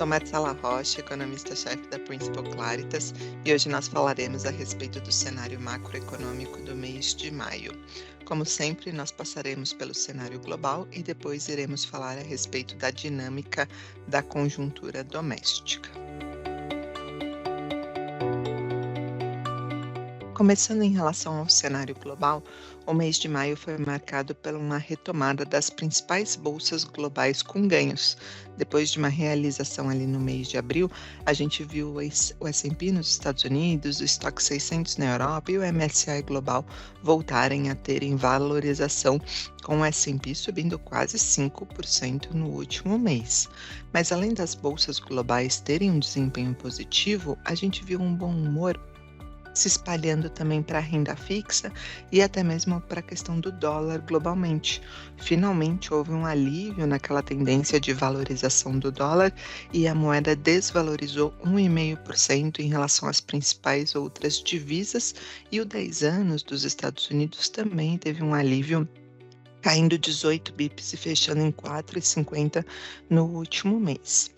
sou Marcela Rocha, economista-chefe da Principal Claritas, e hoje nós falaremos a respeito do cenário macroeconômico do mês de maio. Como sempre, nós passaremos pelo cenário global e depois iremos falar a respeito da dinâmica da conjuntura doméstica. Começando em relação ao cenário global, o mês de maio foi marcado por uma retomada das principais bolsas globais com ganhos. Depois de uma realização ali no mês de abril, a gente viu o S&P nos Estados Unidos, o Stoxx 600 na Europa e o MSCI Global voltarem a terem valorização, com o S&P subindo quase 5% no último mês. Mas além das bolsas globais terem um desempenho positivo, a gente viu um bom humor se espalhando também para a renda fixa e até mesmo para a questão do dólar globalmente. Finalmente houve um alívio naquela tendência de valorização do dólar e a moeda desvalorizou 1,5% em relação às principais outras divisas, e o 10 anos dos Estados Unidos também teve um alívio, caindo 18 bips e fechando em 4,50 no último mês.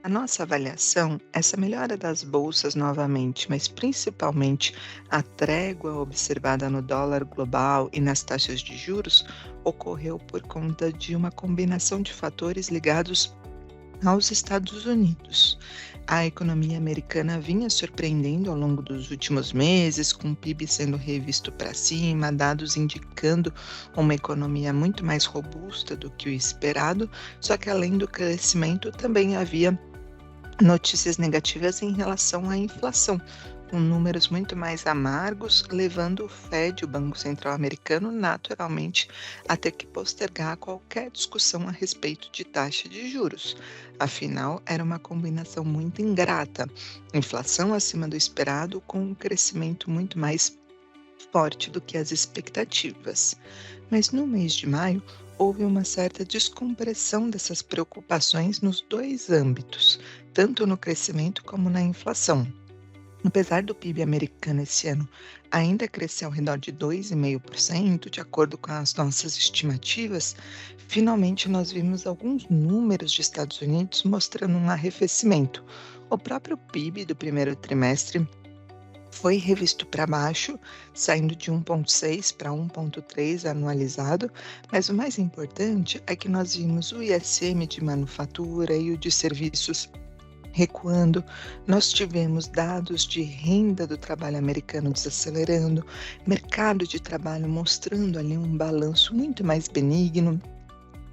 A nossa avaliação, essa melhora das bolsas novamente, mas principalmente a trégua observada no dólar global e nas taxas de juros, ocorreu por conta de uma combinação de fatores ligados aos Estados Unidos. A economia americana vinha surpreendendo ao longo dos últimos meses, com o PIB sendo revisto para cima, dados indicando uma economia muito mais robusta do que o esperado, só que além do crescimento também havia notícias negativas em relação à inflação, com números muito mais amargos, levando o Fed, o Banco Central Americano, naturalmente a ter que postergar qualquer discussão a respeito de taxa de juros. Afinal, era uma combinação muito ingrata: inflação acima do esperado com um crescimento muito mais forte do que as expectativas. Mas no mês de maio, houve uma certa descompressão dessas preocupações nos dois âmbitos, tanto no crescimento como na inflação. Apesar do PIB americano esse ano ainda crescer ao redor de 2,5%, de acordo com as nossas estimativas, finalmente nós vimos alguns números de Estados Unidos mostrando um arrefecimento. O próprio PIB do primeiro trimestre foi revisto para baixo, saindo de 1,6 para 1,3 anualizado, mas o mais importante é que nós vimos o ISM de manufatura e o de serviços recuando. Nós tivemos dados de renda do trabalho americano desacelerando, mercado de trabalho mostrando ali um balanço muito mais benigno,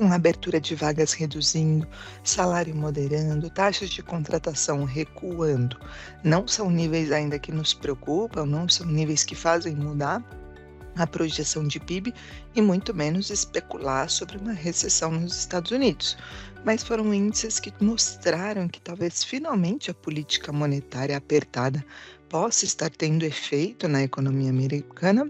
uma abertura de vagas reduzindo, salário moderando, taxas de contratação recuando. Não são níveis ainda que nos preocupam, não são níveis que fazem mudar a projeção de PIB e muito menos especular sobre uma recessão nos Estados Unidos. Mas foram índices que mostraram que talvez finalmente a política monetária apertada possa estar tendo efeito na economia americana,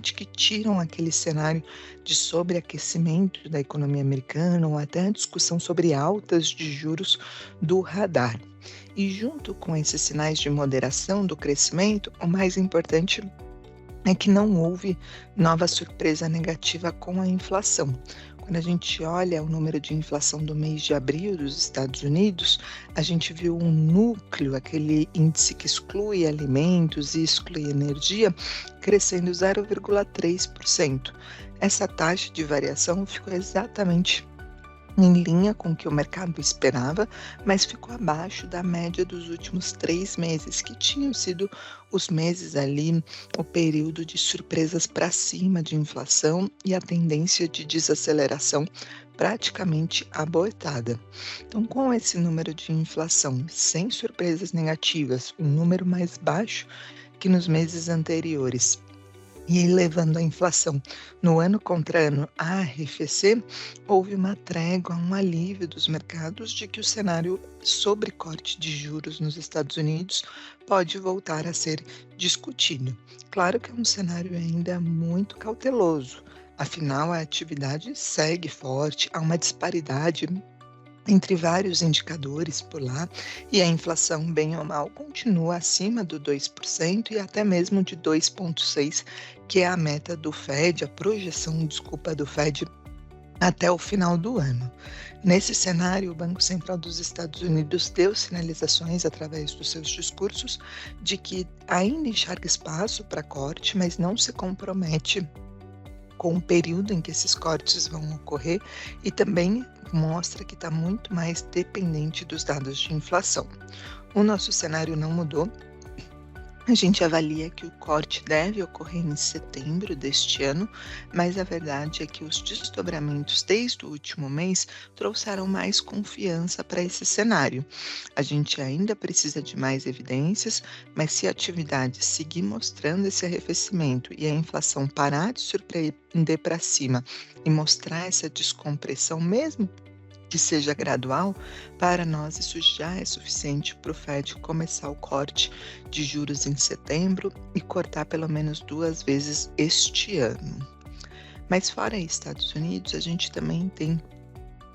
que tiram aquele cenário de sobreaquecimento da economia americana ou até a discussão sobre altas de juros do radar. E junto com esses sinais de moderação do crescimento, o mais importante é que não houve nova surpresa negativa com a inflação. Quando a gente olha o número de inflação do mês de abril dos Estados Unidos, a gente viu um núcleo, aquele índice que exclui alimentos e exclui energia, crescendo 0,3%. Essa taxa de variação ficou exatamente em linha com o que o mercado esperava, mas ficou abaixo da média dos últimos 3 meses, que tinham sido os meses ali, o período de surpresas para cima de inflação e a tendência de desaceleração praticamente abortada. Então, com esse número de inflação sem surpresas negativas, um número mais baixo que nos meses anteriores, e levando a inflação no ano contra ano a arrefecer, houve uma trégua, um alívio dos mercados de que o cenário sobre corte de juros nos Estados Unidos pode voltar a ser discutido. Claro que é um cenário ainda muito cauteloso, afinal a atividade segue forte, há uma disparidade entre vários indicadores por lá, e a inflação, bem ou mal, continua acima do 2% e até mesmo de 2,6%, que é a meta do Fed, a projeção, do Fed até o final do ano. Nesse cenário, o Banco Central dos Estados Unidos deu sinalizações através dos seus discursos de que ainda enxerga espaço para corte, mas não se compromete com o período em que esses cortes vão ocorrer e também mostra que está muito mais dependente dos dados de inflação. O nosso cenário não mudou. A gente avalia que o corte deve ocorrer em setembro deste ano, mas a verdade é que os desdobramentos desde o último mês trouxeram mais confiança para esse cenário. A gente ainda precisa de mais evidências, mas se a atividade seguir mostrando esse arrefecimento e a inflação parar de surpreender para cima e mostrar essa descompressão, mesmo que seja gradual, para nós isso já é suficiente para o Fed começar o corte de juros em setembro e cortar pelo menos 2 vezes este ano. Mas fora Estados Unidos, a gente também tem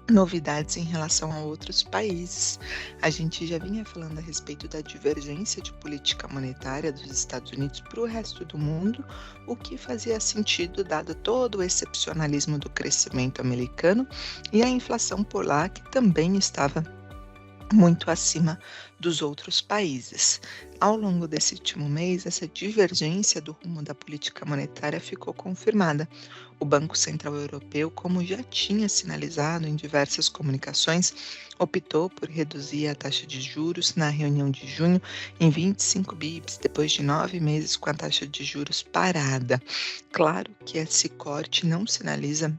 novidades em relação a outros países. A gente já vinha falando a respeito da divergência de política monetária dos Estados Unidos para o resto do mundo, o que fazia sentido dado todo o excepcionalismo do crescimento americano e a inflação por lá, que também estava muito acima dos outros países. Ao longo desse último mês, essa divergência do rumo da política monetária ficou confirmada. O Banco Central Europeu, como já tinha sinalizado em diversas comunicações, optou por reduzir a taxa de juros na reunião de junho em 25 bips, depois de 9 meses com a taxa de juros parada. Claro que esse corte não sinaliza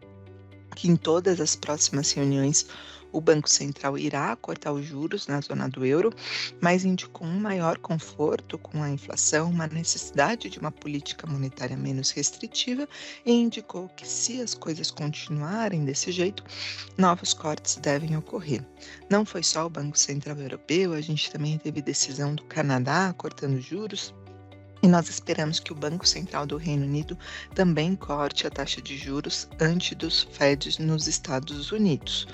que em todas as próximas reuniões o Banco Central irá cortar os juros na zona do euro, mas indicou um maior conforto com a inflação, uma necessidade de uma política monetária menos restritiva e indicou que, se as coisas continuarem desse jeito, novos cortes devem ocorrer. Não foi só o Banco Central Europeu, a gente também teve decisão do Canadá cortando juros. E nós esperamos que o Banco Central do Reino Unido também corte a taxa de juros antes dos Feds nos Estados Unidos.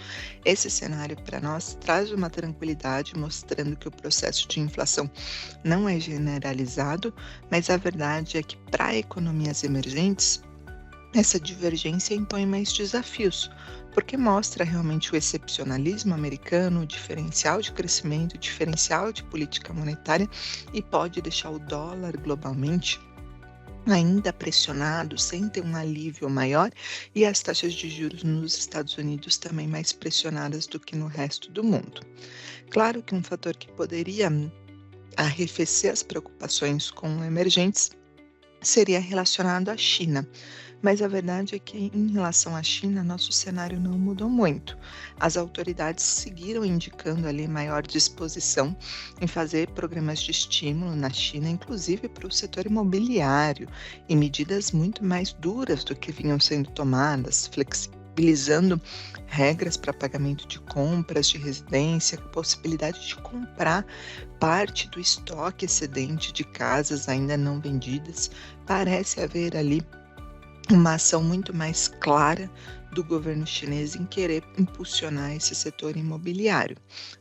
Esse cenário para nós traz uma tranquilidade, mostrando que o processo de inflação não é generalizado, mas a verdade é que para economias emergentes, essa divergência impõe mais desafios, porque mostra realmente o excepcionalismo americano, o diferencial de crescimento, o diferencial de política monetária e pode deixar o dólar globalmente ainda pressionado, sem ter um alívio maior, e as taxas de juros nos Estados Unidos também mais pressionadas do que no resto do mundo. Claro que um fator que poderia arrefecer as preocupações com emergentes seria relacionado à China. Mas a verdade é que, em relação à China, nosso cenário não mudou muito. As autoridades seguiram indicando ali maior disposição em fazer programas de estímulo na China, inclusive para o setor imobiliário, e medidas muito mais duras do que vinham sendo tomadas, flexibilizando regras para pagamento de compras de residência, com possibilidade de comprar parte do estoque excedente de casas ainda não vendidas. Parece haver ali uma ação muito mais clara do governo chinês em querer impulsionar esse setor imobiliário.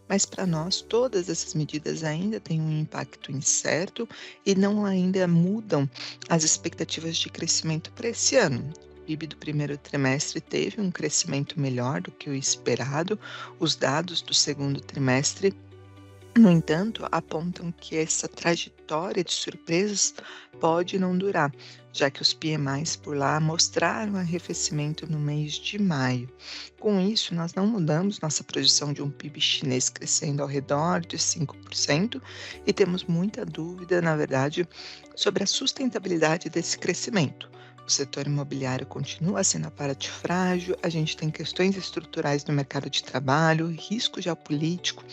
Mas para nós, todas essas medidas ainda têm um impacto incerto e não ainda mudam as expectativas de crescimento para esse ano. O PIB do primeiro trimestre teve um crescimento melhor do que o esperado. Os dados do segundo trimestre, no entanto, apontam que essa trajetória de surpresas pode não durar, já que os PMIs por lá mostraram arrefecimento no mês de maio. Com isso, nós não mudamos nossa projeção de um PIB chinês crescendo ao redor de 5% e temos muita dúvida, na verdade, sobre a sustentabilidade desse crescimento. O setor imobiliário continua sendo a parte frágil, a gente tem questões estruturais no mercado de trabalho, risco geopolítico,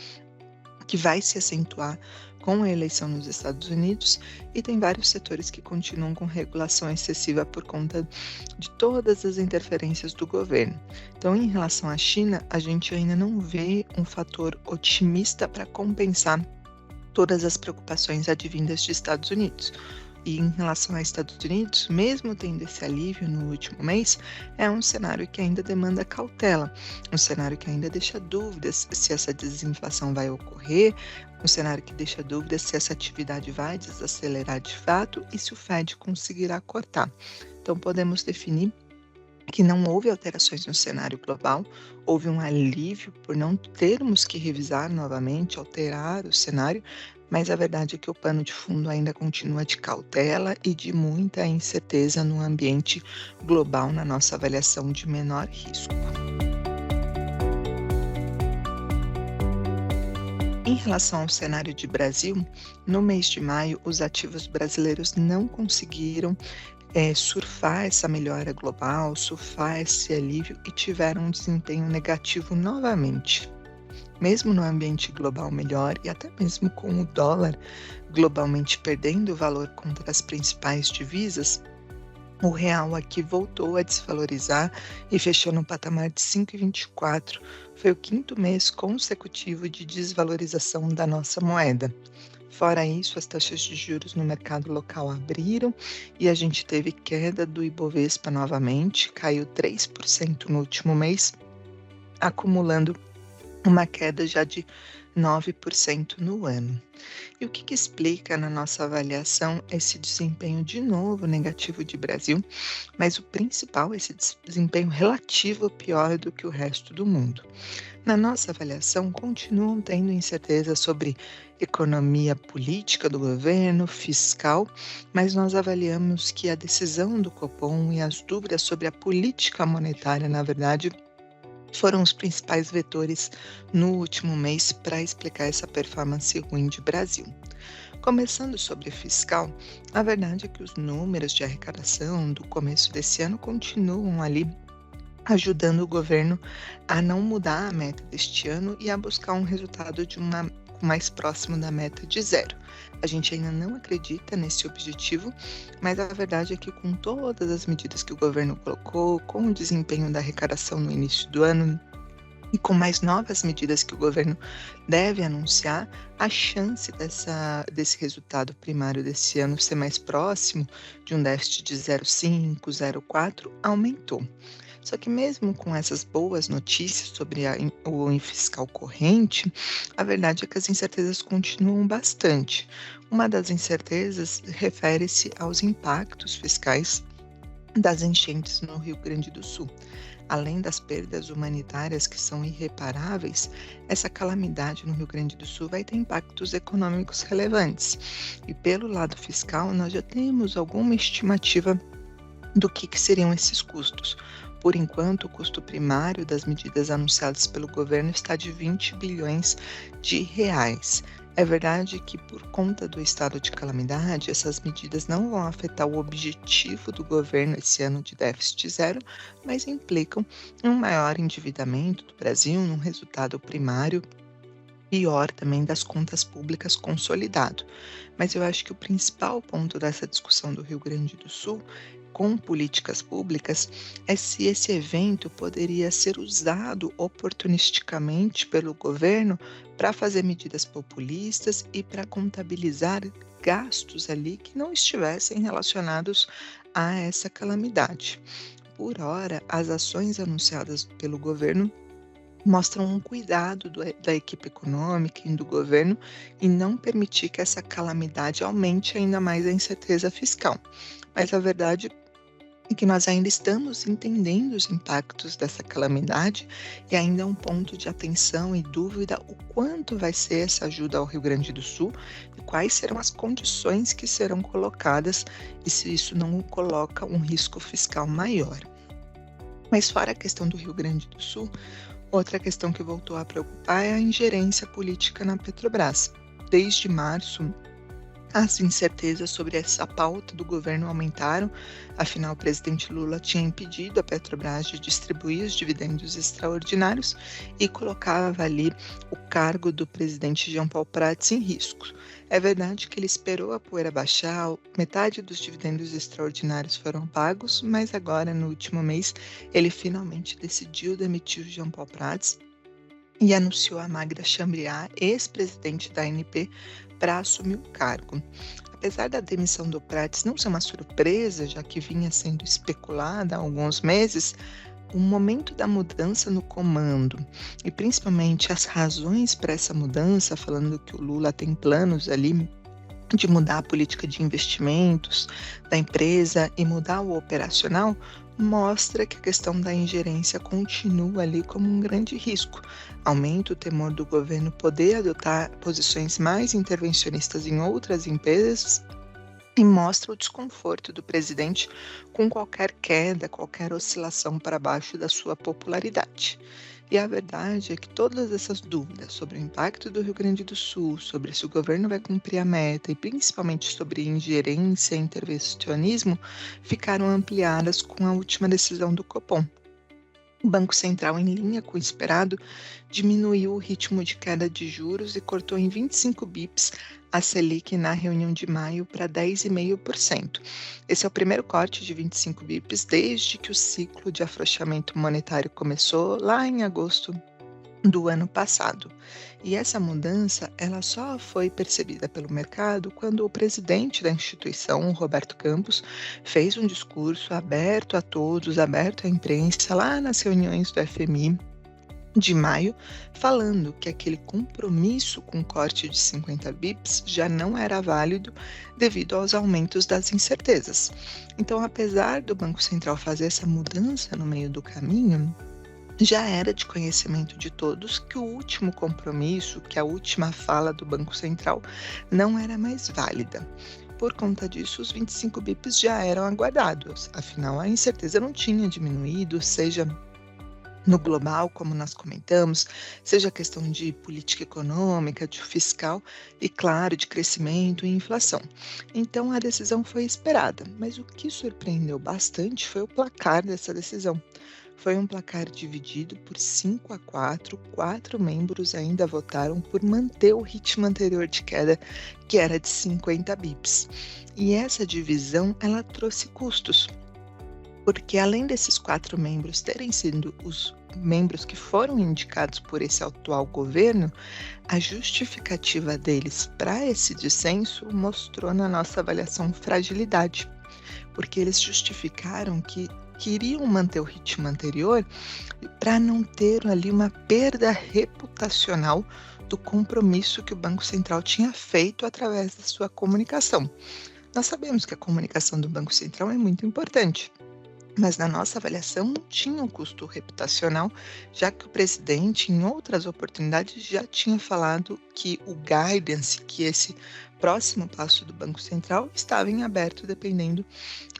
que vai se acentuar com a eleição nos Estados Unidos, e tem vários setores que continuam com regulação excessiva por conta de todas as interferências do governo. Então, em relação à China, a gente ainda não vê um fator otimista para compensar todas as preocupações advindas de Estados Unidos. E em relação aos Estados Unidos, mesmo tendo esse alívio no último mês, é um cenário que ainda demanda cautela, um cenário que ainda deixa dúvidas se essa desinflação vai ocorrer, um cenário que deixa dúvidas se essa atividade vai desacelerar de fato e se o Fed conseguirá cortar. Então, podemos definir que não houve alterações no cenário global, houve um alívio por não termos que revisar novamente, alterar o cenário, mas a verdade é que o pano de fundo ainda continua de cautela e de muita incerteza no ambiente global na nossa avaliação de menor risco. Em relação ao cenário de Brasil, no mês de maio, os ativos brasileiros não conseguiram surfar essa melhora global, surfar esse alívio e tiveram um desempenho negativo novamente. Mesmo no ambiente global melhor e até mesmo com o dólar globalmente perdendo valor contra as principais divisas, o real aqui voltou a desvalorizar e fechou no patamar de 5,24. Foi o quinto mês consecutivo de desvalorização da nossa moeda. Fora isso, as taxas de juros no mercado local abriram e a gente teve queda do Ibovespa novamente, caiu 3% no último mês, acumulando uma queda já de 9% no ano. E o que explica na nossa avaliação esse desempenho de novo negativo de Brasil, mas o principal, esse desempenho relativo pior do que o resto do mundo? Na nossa avaliação, continuam tendo incerteza sobre economia política do governo, fiscal, mas nós avaliamos que a decisão do Copom e as dúvidas sobre a política monetária, na verdade, foram os principais vetores no último mês para explicar essa performance ruim de Brasil. Começando sobre fiscal, a verdade é que os números de arrecadação do começo desse ano continuam ali ajudando o governo a não mudar a meta deste ano e a buscar um resultado mais próximo da meta de zero. A gente ainda não acredita nesse objetivo, mas a verdade é que com todas as medidas que o governo colocou, com o desempenho da arrecadação no início do ano e com mais novas medidas que o governo deve anunciar, a chance desse resultado primário desse ano ser mais próximo de um déficit de 0,5, 0,4 aumentou. Só que mesmo com essas boas notícias sobre o fiscal corrente, a verdade é que as incertezas continuam bastante. Uma das incertezas refere-se aos impactos fiscais das enchentes no Rio Grande do Sul. Além das perdas humanitárias que são irreparáveis, essa calamidade no Rio Grande do Sul vai ter impactos econômicos relevantes. E pelo lado fiscal, nós já temos alguma estimativa do que seriam esses custos. Por enquanto, o custo primário das medidas anunciadas pelo governo está de 20 bilhões de reais. É verdade que, por conta do estado de calamidade, essas medidas não vão afetar o objetivo do governo esse ano de déficit zero, mas implicam um maior endividamento do Brasil, num resultado primário pior também das contas públicas consolidado. Mas eu acho que o principal ponto dessa discussão do Rio Grande do Sul com políticas públicas é se esse evento poderia ser usado oportunisticamente pelo governo para fazer medidas populistas e para contabilizar gastos ali que não estivessem relacionados a essa calamidade. Por ora, as ações anunciadas pelo governo mostram um cuidado da equipe econômica e do governo em não permitir que essa calamidade aumente ainda mais a incerteza fiscal. Mas a verdade é que nós ainda estamos entendendo os impactos dessa calamidade e ainda é um ponto de atenção e dúvida o quanto vai ser essa ajuda ao Rio Grande do Sul e quais serão as condições que serão colocadas e se isso não coloca um risco fiscal maior. Mas fora a questão do Rio Grande do Sul, outra questão que voltou a preocupar é a ingerência política na Petrobras. Desde março, as incertezas sobre essa pauta do governo aumentaram, afinal o presidente Lula tinha impedido a Petrobras de distribuir os dividendos extraordinários e colocava ali o cargo do presidente Jean Paul Prats em risco. É verdade que ele esperou a poeira baixar, metade dos dividendos extraordinários foram pagos, mas agora, no último mês, ele finalmente decidiu demitir o Jean Paul Prats e anunciou a Magda Chambriard, ex-presidente da ANP, para assumir o cargo. Apesar da demissão do Prats não ser uma surpresa, já que vinha sendo especulada há alguns meses, o momento da mudança no comando e principalmente as razões para essa mudança, falando que o Lula tem planos ali de mudar a política de investimentos da empresa e mudar o operacional, mostra que a questão da ingerência continua ali como um grande risco. Aumenta o temor do governo poder adotar posições mais intervencionistas em outras empresas e mostra o desconforto do presidente com qualquer queda, qualquer oscilação para baixo da sua popularidade. E a verdade é que todas essas dúvidas sobre o impacto do Rio Grande do Sul, sobre se o governo vai cumprir a meta e principalmente sobre ingerência e intervencionismo, ficaram ampliadas com a última decisão do Copom. O Banco Central, em linha com o esperado, diminuiu o ritmo de queda de juros e cortou em 25 bips a Selic na reunião de maio para 10,5%. Esse é o primeiro corte de 25 bips desde que o ciclo de afrouxamento monetário começou lá em agosto do ano passado. E essa mudança, ela só foi percebida pelo mercado quando o presidente da instituição, Roberto Campos, fez um discurso aberto a todos, aberto à imprensa, lá nas reuniões do FMI de maio, falando que aquele compromisso com corte de 50 bips já não era válido devido aos aumentos das incertezas. Então, apesar do Banco Central fazer essa mudança no meio do caminho, já era de conhecimento de todos que o último compromisso, que a última fala do Banco Central não era mais válida. Por conta disso, os 25 bips já eram aguardados, afinal a incerteza não tinha diminuído, seja no global, como nós comentamos, seja questão de política econômica, de fiscal e, claro, de crescimento e inflação. Então, a decisão foi esperada, mas o que surpreendeu bastante foi o placar dessa decisão. Foi um placar dividido por 5-4, 4 membros ainda votaram por manter o ritmo anterior de queda, que era de 50 bips. E essa divisão, ela trouxe custos, porque além desses 4 membros terem sido os membros que foram indicados por esse atual governo, a justificativa deles para esse dissenso mostrou na nossa avaliação fragilidade, porque eles justificaram que queriam manter o ritmo anterior para não ter ali uma perda reputacional do compromisso que o Banco Central tinha feito através da sua comunicação. Nós sabemos que a comunicação do Banco Central é muito importante, mas na nossa avaliação não tinha um custo reputacional, já que o presidente, em outras oportunidades, já tinha falado que o guidance, que esse próximo passo do Banco Central, estava em aberto dependendo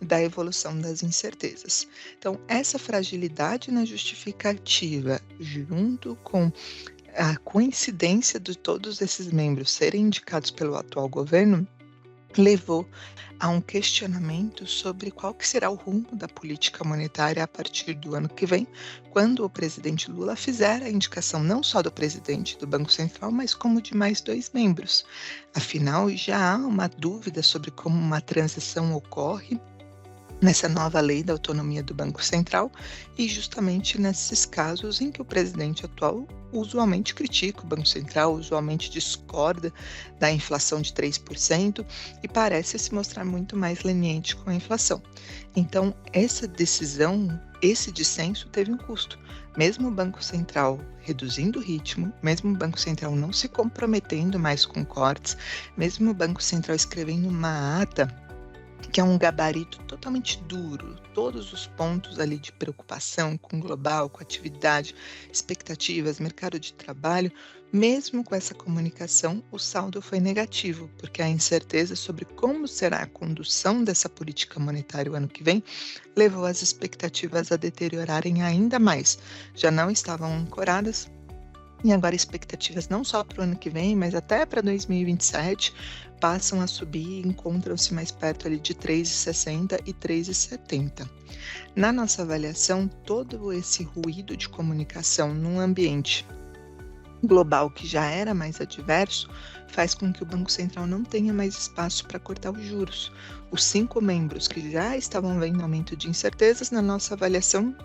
da evolução das incertezas. Então, essa fragilidade na justificativa, junto com a coincidência de todos esses membros serem indicados pelo atual governo, levou a um questionamento sobre qual que será o rumo da política monetária a partir do ano que vem, quando o presidente Lula fizer a indicação não só do presidente do Banco Central, mas como de mais 2 membros. Afinal, já há uma dúvida sobre como uma transição ocorre nessa nova lei da autonomia do Banco Central e justamente nesses casos em que o presidente atual usualmente critica o Banco Central, usualmente discorda da inflação de 3% e parece se mostrar muito mais leniente com a inflação. Então, essa decisão, esse dissenso teve um custo. Mesmo o Banco Central reduzindo o ritmo, mesmo o Banco Central não se comprometendo mais com cortes, mesmo o Banco Central escrevendo uma ata que é um gabarito totalmente duro, todos os pontos ali de preocupação com o global, com a atividade, expectativas, mercado de trabalho, mesmo com essa comunicação, o saldo foi negativo, porque a incerteza sobre como será a condução dessa política monetária o ano que vem levou as expectativas a deteriorarem ainda mais. Já não estavam ancoradas, e agora expectativas não só para o ano que vem, mas até para 2027, passam a subir e encontram-se mais perto ali de 3,60 e 3,70. Na nossa avaliação, todo esse ruído de comunicação num ambiente global que já era mais adverso faz com que o Banco Central não tenha mais espaço para cortar os juros. Os 5 membros que já estavam vendo aumento de incertezas, na nossa avaliação,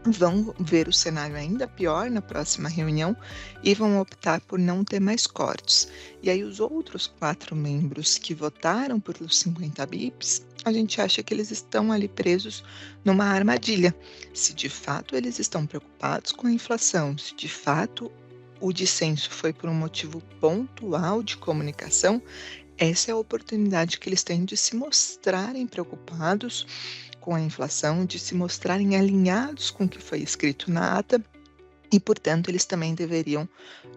vão ver o cenário ainda pior na próxima reunião e vão optar por não ter mais cortes. E aí os outros 4 membros que votaram por os 50 bips, a gente acha que eles estão ali presos numa armadilha. Se de fato eles estão preocupados com a inflação, se de fato o dissenso foi por um motivo pontual de comunicação, Essa é a oportunidade que eles têm de se mostrarem preocupados com a inflação, de se mostrarem alinhados com o que foi escrito na ata e, portanto, eles também deveriam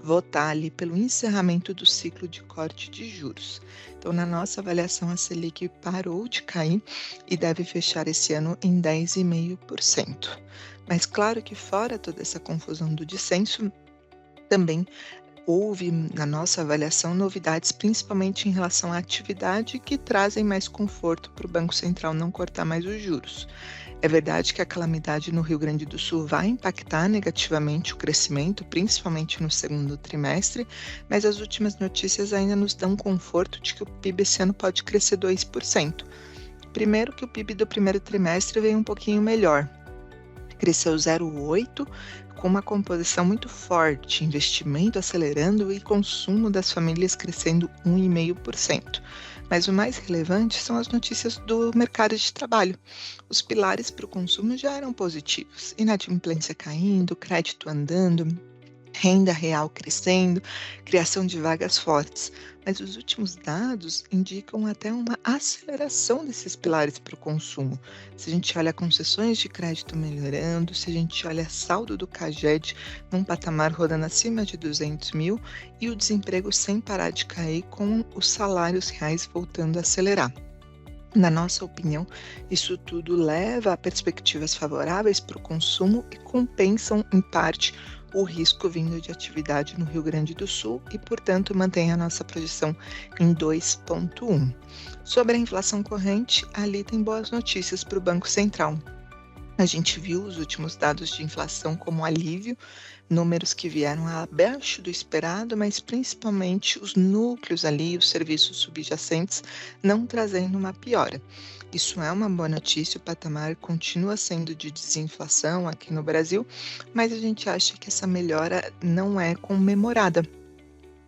votar ali pelo encerramento do ciclo de corte de juros. Então, na nossa avaliação, a Selic parou de cair e deve fechar esse ano em 10,5%. Mas claro que fora toda essa confusão do dissenso, também houve, na nossa avaliação, novidades, principalmente em relação à atividade, que trazem mais conforto para o Banco Central não cortar mais os juros. É verdade que a calamidade no Rio Grande do Sul vai impactar negativamente o crescimento, principalmente no segundo trimestre, mas as últimas notícias ainda nos dão conforto de que o PIB esse ano pode crescer 2%. Primeiro que o PIB do primeiro trimestre veio um pouquinho melhor, cresceu 0,8%, com uma composição muito forte, investimento acelerando e consumo das famílias crescendo 1,5%. Mas o mais relevante são as notícias do mercado de trabalho. Os pilares para o consumo já eram positivos: inadimplência caindo, crédito andando, renda real crescendo, criação de vagas fortes. Mas os últimos dados indicam até uma aceleração desses pilares para o consumo. Se a gente olha concessões de crédito melhorando, se a gente olha saldo do CAGED num patamar rodando acima de 200 mil e o desemprego sem parar de cair, com os salários reais voltando a acelerar. Na nossa opinião, isso tudo leva a perspectivas favoráveis para o consumo e compensam, em parte, o risco vindo de atividade no Rio Grande do Sul e, portanto, mantém a nossa projeção em 2,1. Sobre a inflação corrente, ali tem boas notícias para o Banco Central. A gente viu os últimos dados de inflação como alívio, números que vieram abaixo do esperado, mas principalmente os núcleos ali, os serviços subjacentes, não trazendo uma piora. Isso é uma boa notícia, o patamar continua sendo de desinflação aqui no Brasil, mas a gente acha que essa melhora não é comemorada.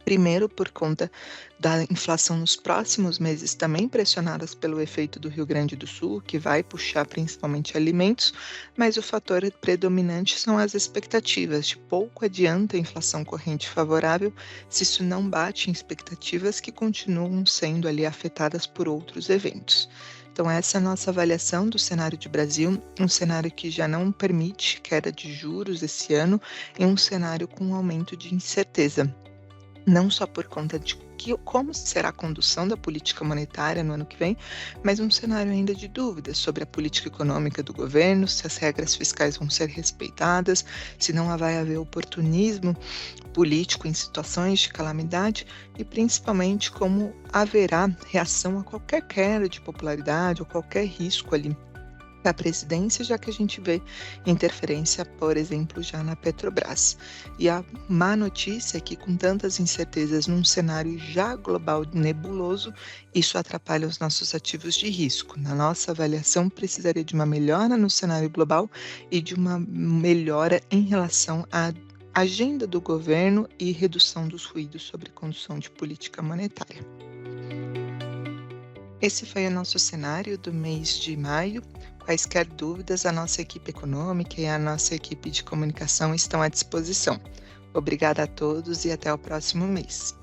Primeiro, por conta da inflação nos próximos meses, também pressionadas pelo efeito do Rio Grande do Sul, que vai puxar principalmente alimentos, mas o fator predominante são as expectativas. De pouco adianta a inflação corrente favorável se isso não bate em expectativas que continuam sendo ali afetadas por outros eventos. Então, essa é a nossa avaliação do cenário de Brasil, um cenário que já não permite queda de juros esse ano, e um cenário com um aumento de incerteza. Não só por conta de como será a condução da política monetária no ano que vem, mas um cenário ainda de dúvidas sobre a política econômica do governo, se as regras fiscais vão ser respeitadas, se não vai haver oportunismo político em situações de calamidade e, principalmente, como haverá reação a qualquer queda de popularidade ou qualquer risco ali da presidência, já que a gente vê interferência, por exemplo, já na Petrobras. E a má notícia é que, com tantas incertezas num cenário já global nebuloso, isso atrapalha os nossos ativos de risco. Na nossa avaliação, precisaria de uma melhora no cenário global e de uma melhora em relação à agenda do governo e redução dos ruídos sobre a condução de política monetária. Esse foi o nosso cenário do mês de maio. Quaisquer dúvidas, a nossa equipe econômica e a nossa equipe de comunicação estão à disposição. Obrigada a todos e até o próximo mês.